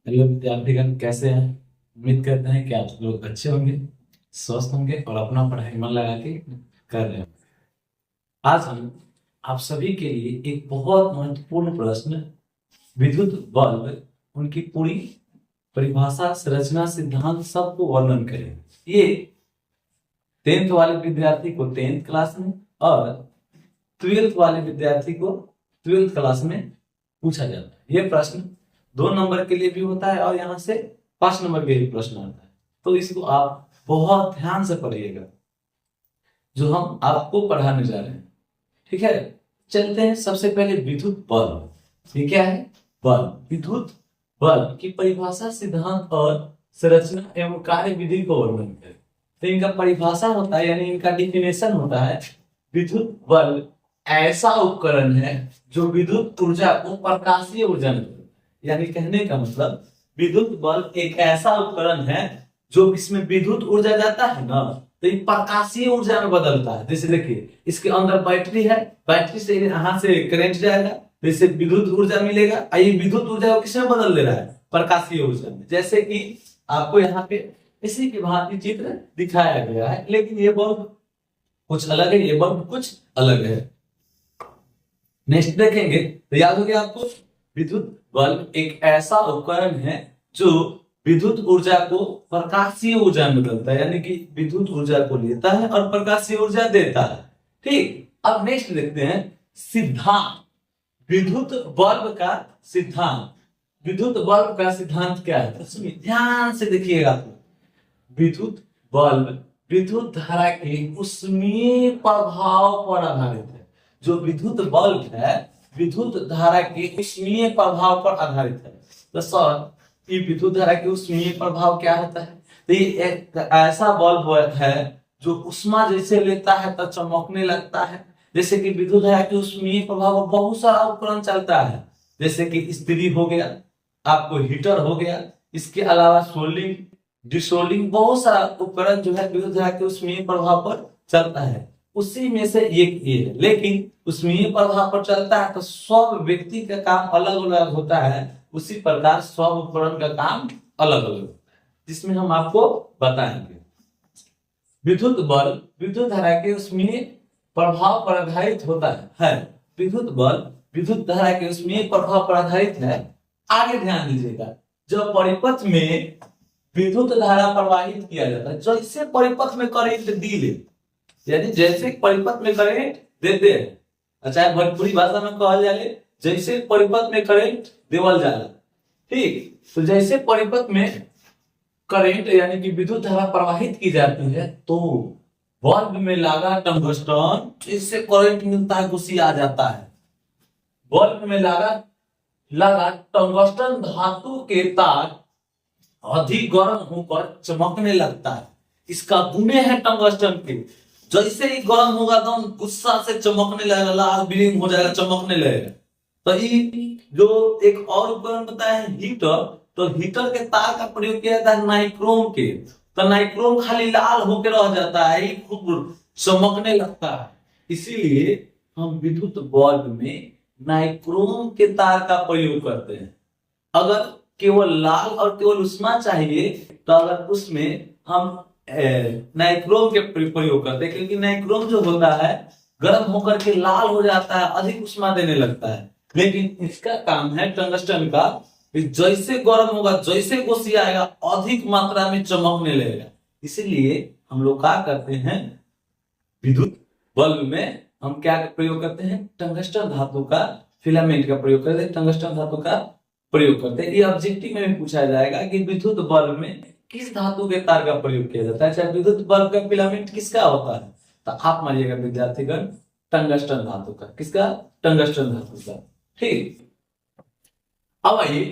Hello विद्यार्थीगण, कैसे हैं? उम्मीद करते हैं कि आप लोग अच्छे होंगे, स्वस्थ होंगे और अपना पढ़ाई मन लगा के कर रहे हैं। आज हम आप सभी के लिए एक बहुत महत्वपूर्ण प्रश्न, विद्युत बल्ब, उनकी पूरी परिभाषा, संरचना, सिद्धांत सबको वर्णन करेंगे। ये 10th वाले विद्यार्थी को 10th क्लास में और 12th वाले विद्यार्थी को 12th क्लास में पूछा जाता है। ये प्रश्न 2 नंबर के लिए भी होता है और यहाँ से 5 नंबर के लिए प्रश्न आता है। तो इसको आप बहुत ध्यान से पढ़िएगा, जो हम आपको पढ़ाने जा रहे हैं। ठीक है, चलते हैं। सबसे पहले विद्युत बल्ब। ये क्या है? बल्ब। विद्युत बल्ब की परिभाषा, सिद्धांत और संरचना एवं कार्य विधि को वर्णन करें। तो इनका परिभाषा होता है, यानी इनका डिफिनेशन होता है, विद्युत बल्ब ऐसा उपकरण है जो विद्युत ऊर्जा को प्रकाशीय ऊर्जा में बदलता है। यानी कहने का मतलब, विद्युत बल्ब एक ऐसा उपकरण है जो इसमें विद्युत ऊर्जा जाता है ना, तो ये प्रकाशीय ऊर्जा में बदलता है। जैसे देखिए, इसके अंदर बैटरी है, बैटरी से यहाँ से करंट जाएगा, जैसे विद्युत ऊर्जा मिलेगा। ये विद्युत ऊर्जा को किसमें बदल दे रहा है? प्रकाशीय ऊर्जा में। जैसे कि आपको यहाँ पे इसी की भांति चित्र दिखाया गया है, लेकिन ये बल्ब कुछ अलग है, ये बल्ब कुछ अलग है। नेक्स्ट देखेंगे तो याद हो गया आपको, विद्युत बल्ब एक ऐसा उपकरण है जो विद्युत ऊर्जा को प्रकाशीय ऊर्जा में बदलता है, यानी कि विद्युत ऊर्जा को लेता है और प्रकाशीय ऊर्जा देता है। ठीक, अब नेक्स्ट देखते हैं सिद्धांत। विद्युत बल्ब का सिद्धांत। विद्युत बल्ब का सिद्धांत क्या है? तो सुनिए, ध्यान से देखिएगा। विद्युत बल्ब विद्युत धारा के ऊष्मीय प्रभाव पर आधारित है। जो विद्युत बल्ब है, विद्युत धारा के ऊष्मीय प्रभाव पर आधारित है। तो सर, ये विद्युत धारा के ऊष्मीय प्रभाव क्या होता है? तो ये एक ऐसा बल्ब है जो ऊष्मा जैसे लेता है तो चमकने लगता है। जैसे कि विद्युत धारा के ऊष्मीय प्रभाव पर बहुत सारा उपकरण चलता है, जैसे कि इस्त्री हो गया, आपको हीटर हो गया, इसके अलावा सोल्डिंग, डिसोल्डिंग, बहुत सारा उपकरण जो है विद्युत धारा के ऊष्मीय प्रभाव पर चलता है। उसी में से एक ये है, लेकिन ऊष्मीय प्रभाव पर चलता है तो सब व्यक्ति का काम अलग अलग होता है। उसी प्रकार सब उपकरण का काम अलग अलग होता है, जिसमें हम आपको बताएंगे। विद्युत बल्ब विद्युत धारा के ऊष्मीय प्रभाव पर आधारित होता है। विद्युत बल्ब विद्युत धारा के ऊष्मीय प्रभाव पर आधारित है। आगे ध्यान दीजिएगा, जब परिपथ में विद्युत धारा प्रवाहित किया जाता है, जैसे परिपथ में करंट दी ले, यानी जैसे परिपथ में करंट देते हैं, अच्छा भोजपुरी भाषा में कहल जाले, जैसे परिपथ में करंट देवल जाला। ठीक, तो जैसे परिपथ में करंट यानी कि विद्युत धारा प्रवाहित की जाती है, तो बल्ब में लगा टंगस्टन, इससे करंट मिलता है, गुस्सी आ जाता है। बल्ब में लगा लगा टंगस्टन धातु के तार अधिक गर्म होकर चमकने लगता है। इसका गुणे है टंगस्टन के, जैसे ही गर्म होगा तो गुस्सा से चमकने लगेगा, लाल ब्लिंग हो जाएगा, चमकने लगेगा। तो ये जो एक और उपकरण बताया है हीटर, तो हीटर के तार का प्रयोग किया जाता है नाइक्रोम के, तो नाइक्रोम खाली लाल होकर रह जाता है, खूब चमकने लगता है। इसीलिए हम विद्युत बल्ब में नाइक्रोम के तार का प्रयोग करते हैं। अगर केवल लाल और केवल ऊष्मा चाहिए तो अगर उसमें हम नाइक्रोम के प्रयोग करते हैं, क्योंकि नाइक्रोम जो होता है गर्म होकर के लाल हो जाता है, अधिक ऊष्मा देने लगता है। लेकिन इसका काम है टंगस्टन का, जैसे गर्म होगा, जैसे गोसी आएगा, अधिक मात्रा में चमकने लगेगा। इसीलिए हम लोग क्या करते हैं, विद्युत बल्ब में हम क्या प्रयोग करते हैं? टंगस्टन धातु का फिलामेंट का प्रयोग करते हैं, टंगस्टन धातु का प्रयोग करते हैं। ये ऑब्जेक्टिव में भी पूछा जाएगा कि विद्युत बल्ब में किस धातु के तार का प्रयोग किया जाता है, चाहे विद्युत बल्ब का फिलामेंट किसका होता है? तो आप मानिएगा विद्यार्थीगण, टंगस्टन धातु का। किसका? टंगस्टन धातु का। ठीक, अब आइए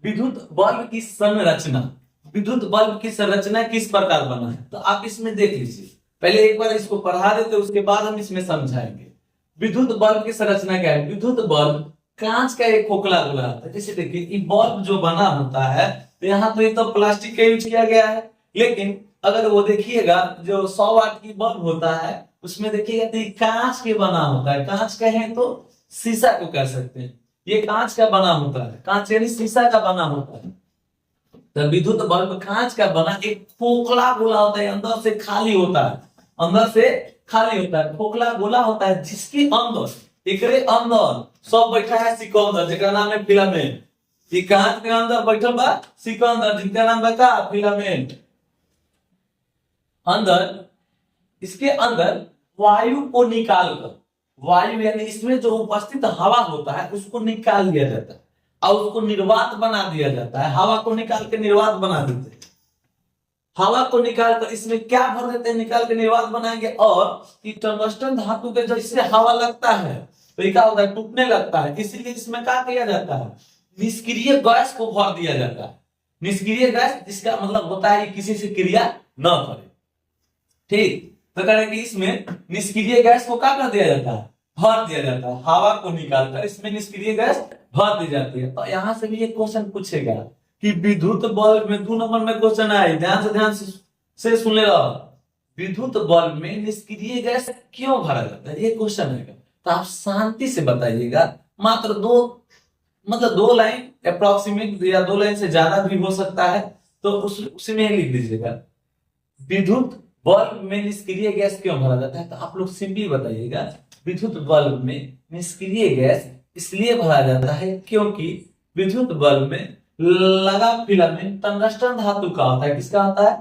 विद्युत बल्ब की संरचना। विद्युत बल्ब की संरचना किस प्रकार बना है, तो आप इसमें देख लीजिए। पहले एक बार इसको पढ़ा देते, उसके बाद हम इसमें समझाएंगे। विद्युत बल्ब की संरचना क्या है? विद्युत बल्ब कांच का एक खोखला गोला होता है। जैसे देखिए, ये बल्ब जो बना होता है, तो यहाँ तो ये तो प्लास्टिक का यूज किया गया है, लेकिन अगर वो देखिएगा जो 100 वाट की बल्ब होता है, उसमें देखिएगा तो ये कांच के बना होता है। कांच कहे तो शीशा को कह सकते हैं, ये कांच का बना होता है, कांच यानी शीशा का बना होता है। तो विद्युत बल्ब कांच का बना एक खोखला गोला होता है, अंदर से खाली होता है, अंदर से खाली होता है, खोखला गोला होता है, जिसके अंदर एकरे अंदर सब बैठा है सिकंदर, जिसका नाम है फिलामेंट। ये कांच के अंदर बैठल बा सिकंदर, जिनका नाम बता फिलामेंट। अंदर इसके अंदर वायु को निकाल कर, वायु यानी इसमें जो उपस्थित हवा होता है उसको निकाल दिया जाता है और उसको निर्वात बना दिया जाता है। हवा को निकाल के निर्वात बना देते हैं, हवा को निकाल कर इसमें क्या भर देते हैं, निकाल के निर्वात बनाएंगे। और ये टंगस्टन धातु के जब इससे हवा लगता है तो ये क्या होता है, टूटने लगता है। इसीलिए इसमें क्या किया जाता है, निष्क्रिय गैस को भर दिया जाता है। निष्क्रिय गैस जिसका मतलब होता है किसी से क्रिया न करे, ठीक। तो कह रहे कि इसमें निष्क्रिय गैस को क्या कर दिया जाता है, भर दिया जाता है। हवा को निकालकर इसमें निष्क्रिय गैस भर दी जाती है। तो यहां से भी एक क्वेश्चन पूछेगा कि विद्युत बल्ब में 2 नंबर में क्वेश्चन आए, ध्यान से सुन ले रहा, विद्युत बल्ब में निष्क्रिय गैस क्यों भरा जाता है, ये क्वेश्चन है। तो आप शांति से बताइएगा, मात्र दो लाइन अप्रोक्सीमेट या 2 लाइन से ज्यादा भी हो सकता है, तो उसमें लिख दीजिएगा विद्युत बल्ब में निष्क्रिय गैस क्यों भरा जाता है। तो आप लोग सिंपली बताइएगा, विद्युत बल्ब में निष्क्रिय गैस इसलिए भरा जाता है क्योंकि विद्युत बल्ब में लगा फिलामेंट टंगस्टन धातु का होता है। किसका होता है,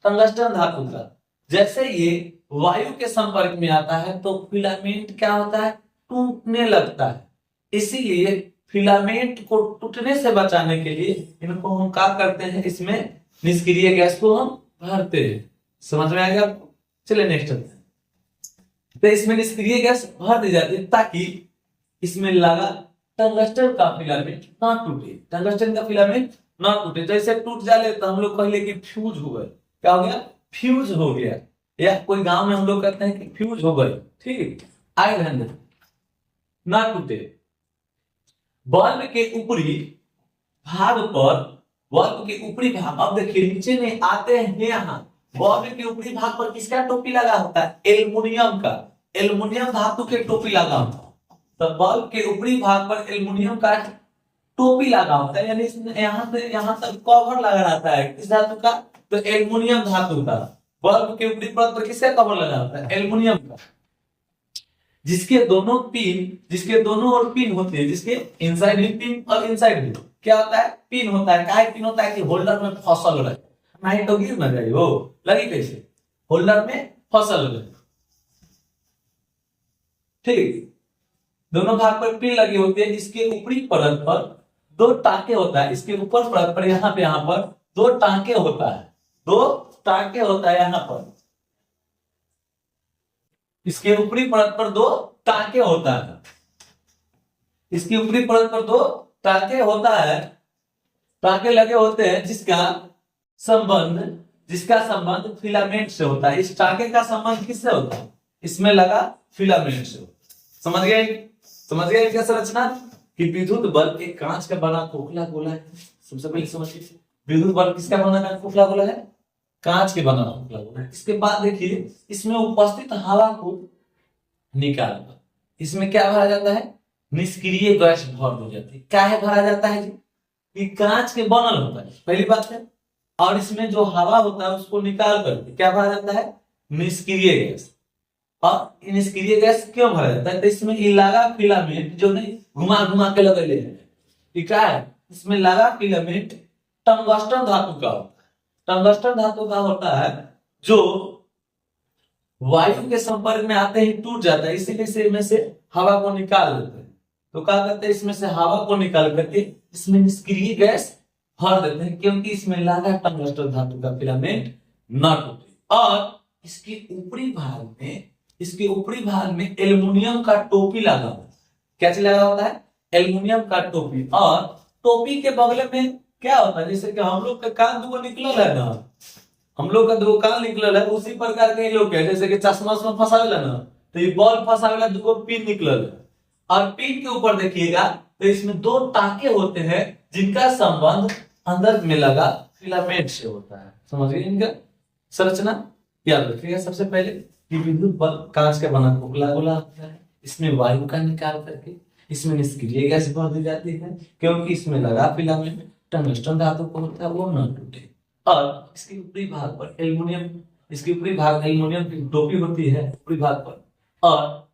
टंगस्टन धातु का। जैसे ये वायु के संपर्क में आता है तो फिलामेंट क्या होता है, टूटने लगता है। इसीलिए फिलामेंट को टूटने से बचाने के लिए इनको हम क्या करते हैं, इसमें निष्क्रिय गैस को हम भरते हैं। समझ में आएगा आपको। चलिए नेक्स्ट चलते हैं। तो इसमें निष्क्रिय गैस भर दी जाती है ताकि इसमें लगा टंगस्टन का फिलामेंट ना टूटे, टंगस्टन का फिलामेंट ना टूटे। जैसे टूट जाए तो हम लोग कहले कि फ्यूज हो गए, क्या हो गया, फ्यूज हो गया, या कोई गांव में हम लोग कहते हैं कि फ्यूज हो गए, ठीक। आगे ध्यान दें, ना टूटे। बल्ब के ऊपरी भाग पर, बल्ब के ऊपरी भाग, अब देखिए नीचे में आते हैं यहाँ, बल्ब के ऊपरी भाग पर किसका टोपी लगा होता है, एल्युमिनियम का, एल्युमिनियम धातु के टोपी लगा होता है। तो बल्ब के ऊपरी भाग पर एल्युमिनियम का टोपी लगा होता है, यानी यहाँ से यहाँ तक कवर लगा रहता है। किस धातु का, तो एल्युमिनियम धातु का। बल्ब के ऊपरी परत पर किसका कवर लगा होता है, एल्युमिनियम का, जिसके दोनों ओर पिन होती है, जिसके इनसाइड भी पिन और इनसाइड भी क्या होता है, पिन होता है। काहे पिन होता है कि होल्डर में फसल रहे, नहीं तो गिर न जाए, वो लगी कैसे, होल्डर में फसल रहे, ठीक। दोनों भाग पर पिन लगी होती है। इसके ऊपरी परत पर 2 टांके होता है, इसके ऊपर परत पर यहाँ पर 2 टांके होता है, 2 टांके होता है यहाँ पर। इसके ऊपरी परत पर 2 टांके होता है, इसके ऊपरी परत पर 2 टांके होता है, टांके लगे होते हैं, जिसका संबंध फिलामेंट से होता है। इस टांके का संबंध किससे होता है, इसमें लगा फिलामेंट से। समझ गए क्या संरचना, कि विद्युत बल्ब एक कांच का बना खोखला गोला है। सबसे पहले समझिए, विद्युत बल्ब किसका बना खोखला गोला है, कांच के बना खोखला गोला है। इसके बाद देखिए, इसमें उपस्थित हवा को निकाल, इसमें क्या भरा जाता है, निष्क्रिय गैस भर दी जाती है। क्या है भरा जाता है जी, कि कांच के बनल होता है, पहली बात है। और इसमें जो हवा होता है उसको निकाल करके क्या भरा जाता है, निष्क्रिय गैस। और निष्क्रिय गैस क्यों भरा जाता है, तो इसमें लगा फिलामेंट जो नहीं घुमा के लगे हैं, क्या है, इसमें लगा फिलामेंट टंगस्टन धातु का होता है। टंगस्टन धातु का होता है जो वायु के संपर्क में आते ही टूट जाता है, इसीलिए इसमें से हवा को निकाल देते हैं। तो क्या करते हैं, इसमें से हवा को निकाल करके इसमें निष्क्रिय गैस भर देते हैं, क्योंकि इसमें लगा टंगस्टन धातु का फिलामेंट न टूटे। और इसके ऊपरी भाग में एल्युमिनियम का टोपी लगा होता है। क्या चीज लगा होता है, एल्युमिनियम का टोपी। और टोपी के बगल में क्या होता है, जैसे कि हम लोग का कान 2 निकलल है ना, हम लोग का 2 कान निकलल है, उसी प्रकार के लोग के जैसे कि चश्मा में फंसावेला ना, तो ये बॉल फंसावेला 2 पिन निकलल है। और पिन के ऊपर देखिएगा तो इसमें 2 टांके होते हैं, जिनका संबंध अंदर में लगा फिलामेंट से होता है। समझ गए इनका संरचना, याद रखिएगा। सबसे पहले कि विद्युत बल्ब कांच का बना खोखला गोला होता है, इसमें वायु का निकाल करके इसमें निष्क्रिय गैस भर दी जाती है, क्योंकि इसमें लगा फिलामेंट। टंगस्टन धातु का होता है वो न टूटे। और इसके ऊपरी भाग पर एल्युमिनियम, इसके ऊपरी भाग एल्युमिनियम की टोपी होती है ऊपरी भाग पर, और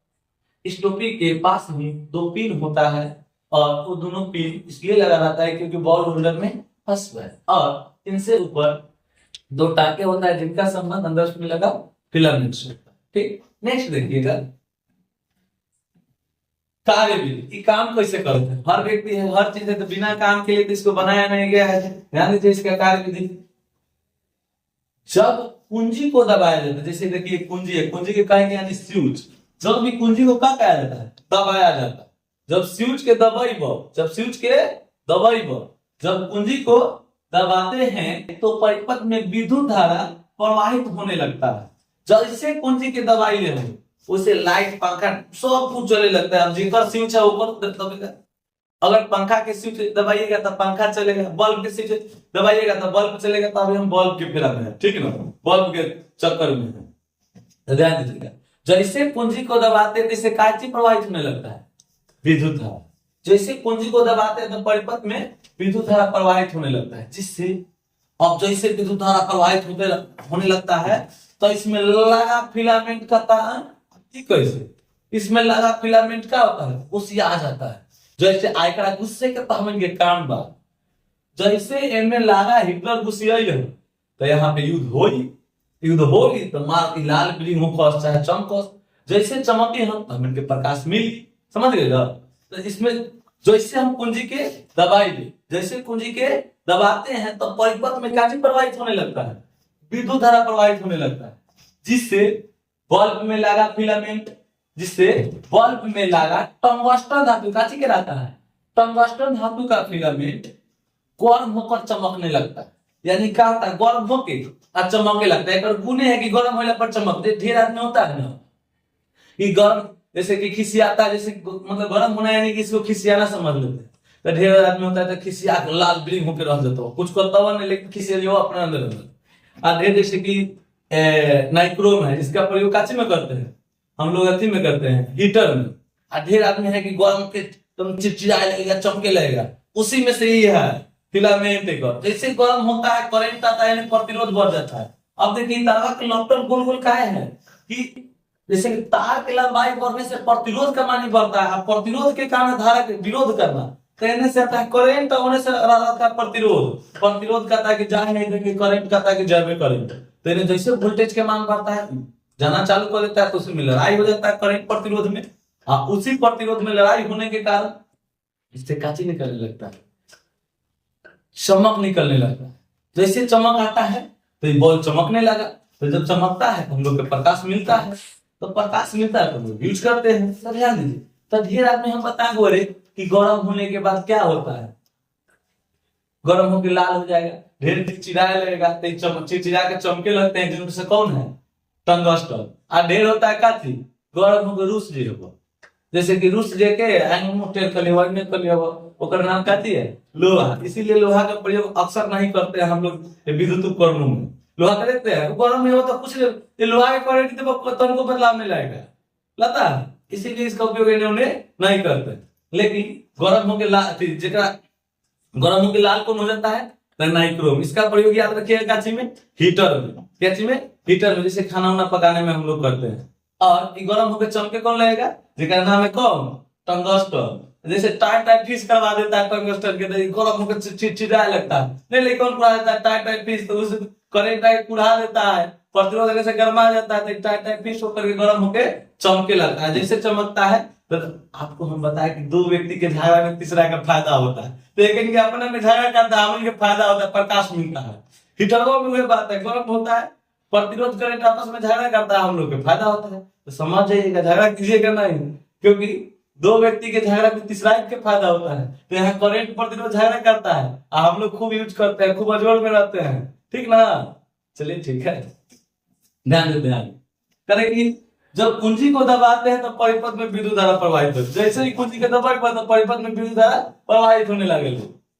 इस टोपी के पास में दो पिन होता है, और वो दोनों पिन इसलिए लगा रहता है क्योंकि बॉल होल्डर में फंस हुआ है, और इनसे ऊपर दो टाके होता है जिनका संबंध अंदर में लगा फिलामेंट से होता है। ठीक, नेक्स्ट देखिएगा कार्य विधि। ये काम कैसे करते हैं? हर व्यक्ति है, हर चीज है, तो बिना काम के लिए तो इसको बनाया नहीं गया है। ध्यान दीजिए इसका कार्य विधि। जब कुंजी को दबाया जाता है, जैसे देखिए कुंजी है, कुंजी के कहेंगे यानी स्विच, जब भी कुंजी को क्या कहा जाता है? दबाया जाता है। जब स्विच के दबाई जब स्विच के दबाई जब कुंजी को दबाते हैं तो परिपथ में विद्युत धारा प्रवाहित होने लगता है। जैसे कुंजी के दबाई ले उसे लाइट पंखा सब कुछ चलने लगता है। अब जिनका स्विच है ऊपर दबेगा, अगर पंखा के स्विच दबाइएगा तो पंखा चलेगा, बल्ब के स्विच दबाइएगा तो बल्ब चलेगा। तो अभी हम बल्ब के फेरा में है, ठीक है ना, बल्ब के चक्कर में है, तो ध्यान दीजिएगा। जैसे कुंजी को दबाते हैं जैसे काय चीज प्रवाहित होने लगता है? विद्युत धारा। जैसे कुंजी को दबाते हैं तो परिपथ में विद्युत धारा प्रवाहित होने लगता है, जिससे अब जैसे विद्युत धारा प्रवाहित होने लगता है तो इसमें लगा फिलामेंट का तार, कैसे इसमें लगा फिलामेंट क्या होता है? उसिया आ जाता है। जैसे आयकड़ा गुस्से के तहमन के काम बा, जैसे इनमें लगा हिटलर गुस्सियाई है तो यहाँ पे युद्ध होगी तो मार की लाल बिलिंग हो चाहे चमकस, जैसे चमके हम तहमन के प्रकाश मिली। समझ गए? तो इसमें जैसे हम कुंजी के दबाई दे, जैसे कुंजी के दबाते हैं तो परिपथ में क्या प्रवाहित होने लगता है? विद्युत धारा प्रवाहित होने लगता है, जिससे बल्ब में लगा फिलामेंट, जिससे बल्ब में लगा टंगस्टन धातु का के रहता है, टंगस्टन धातु का फिलामेंट गर्म होकर चमकने लगता है। यानी क्या होता है? गर्म होके और चमकने लगता है। गुने है कि गर्म होने पर चमकते। ढेर आदमी होता है ना कि गर्म, जैसे कि खिसियाता, जैसे मतलब गर्म होना यानी कि इसको खिसियाना समझ लेते हैं। तो ढेर आदमी होता है तो खिसिया लाल ब्लिंग होकर रह जाता हो, कुछ करता हुआ नहीं लेकिन खिसिया अपने अंदर। और ढेर जैसे कि नाइक्रोम है, जिसका प्रयोग काची में करते हैं हम लोग, अथी में करते हैं हीटर में। और ढेर आदमी है कि गर्म के तुम चिड़चिड़ाए लगेगा, चमके लगेगा, उसी में से ही है फिलामेंट का। जैसे गर्म होता है करंट आता है, प्रतिरोध बढ़ जाता है। अब देखिए तार के लंबन गोल गोल काहे है कि जैसे तार की लंबाई बढ़ने से प्रतिरोध का मान बढ़ता है, प्रतिरोध के कारण धारा के विरोध करना, कहने से आता है करंट, होने से आता है प्रतिरोध कहता है कि जाए नहीं देंगे, करंट कहता है कि जाए करंट। तो जैसे वोल्टेज के मान बढ़ता है, जाना चालू कर देता है, तो उसमें लड़ाई हो जाता है करंट प्रतिरोध में। उसी प्रतिरोध में लड़ाई होने के कारण इससे काची निकलने लगता है, चमक निकलने लगा। जैसे चमक आता है तो ये बॉल चमकने लगा, तो जब चमकता है तो हम लोग को प्रकाश मिलता है, तो प्रकाश मिलता है तो हम लोग यूज करते हैं। तो ध्यान दीजिए, तो ढेर आदमी हम बताएं गोरे कि गर्म होने के बाद क्या होता है? गर्म होकर लाल हो जाएगा, ढेर चिड़चिड़ाए लगेगा, तो चिड़चिड़ा के चमके लगते हैं, जिनमें से कौन है? टंगस्टन। और ढेर होता है काची गर्म होकर रूस जे हो, जैसे कि रूस जे के ओकर नाम काची है? लोहा। इसीलिए लोहा का प्रयोग अक्सर नहीं करते हैं हम लोग विद्युत उपकरणों में। लोहा का देखते हैं गर्म में हो तो कुछ लोहा के करंट तुमको बदलाव नहीं लाएगा लता, इसीलिए इसका उपयोग इन्होंने नहीं करते। लेकिन गर्म होकर गर्म होकर लाल कौन हो जाता है? नाइक्रोम। इसका प्रयोग याद रखिएगा काची में? हीटर में। काची में? हीटर में, जैसे खाना वाना पकाने में हम लोग करते हैं। और गर्म होकर चमके कौन लगेगा? जिसका नाम है कौन? टंगस्टन। जैसे टाइट फिश करवा देता है टंगस्टन के, तो गर्म होकर चिड़चिड़ाए लगता है, नहीं लेकिन कौन कुड़ा देता है? टाइट फिश, तो उस करंट कुड़ा देता है, प्रतिरोध करने से गर्मा जाता है, तो टाइट फिश होकर के गर्म होकर चमके लगता है। जैसे चमकता है तो आपको हम बताया कि दो व्यक्ति के झगड़ा में तीसरा का फायदा होता है, तो एक इनके अपने में झगड़ा करता है, हम इनके फायदा होता है, प्रकाश मिलता है। हीटरों में वही बात है, गर्म होता है, प्रतिरोध करंट आपस में झगड़ा करता है, हम लोग के फायदा होता है। तो समझ जाइएगा, झगड़ा कीजिएगा नहीं, क्योंकि दो व्यक्ति के झगड़ा में तीसरा के फायदा होता है। तो यहाँ करंट प्रतिरोध झगड़ा करता है और हम लोग खूब यूज करते हैं, खूब अजोड़ में रहते हैं, ठीक ना? चलिए ठीक है, ध्यान देते हैं करेंगे। जब कुंजी को दबाते हैं तो परिपथ में विद्युत धारा प्रवाहित होती है। जैसे ही कुंजी को दबाए तो परिपथ में विद्युत धारा प्रवाहित होने लगे,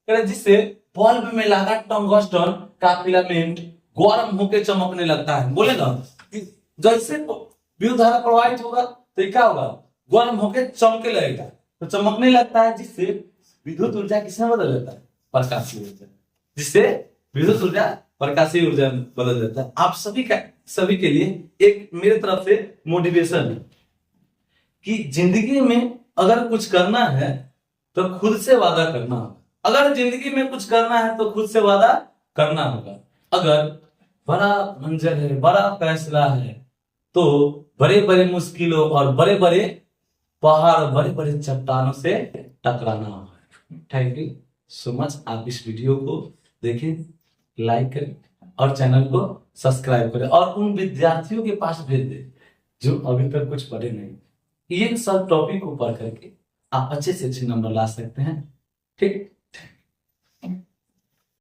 जिससे बल्ब में लगा टंगस्टन का फिलामेंट गर्म होकर चमकने लगता है। बोले ना कि जैसे विद्युत धारा प्रवाहित होगा तो क्या होगा? गर्म होकर चमके लगेगा, तो चमकने लगता है, जिससे विद्युत ऊर्जा किसमें बदल जाता है? प्रकाशीय ऊर्जा, जिससे विद्युत ऊर्जा प्रकाशीय ऊर्जा में बदल जाता है। आप सभी के लिए एक मेरे तरफ से मोटिवेशन है कि जिंदगी में अगर कुछ करना है तो खुद से वादा करना होगा। अगर जिंदगी में कुछ करना है तो खुद से वादा करना होगा। अगर बड़ा मंजिल है, बड़ा फैसला है, तो बड़े बड़े मुश्किलों और बड़े बड़े पहाड़, बड़े बड़े चट्टानों से टकराना होगा। Thank you so much. आप इस वीडियो को देखें, लाइक करें और चैनल को सब्सक्राइब करें और उन विद्यार्थियों के पास भेज दें जो अभी तक कुछ पढ़े नहीं। ये सब टॉपिक को पढ़ करके आप अच्छे से अच्छे नंबर ला सकते हैं। ठीक।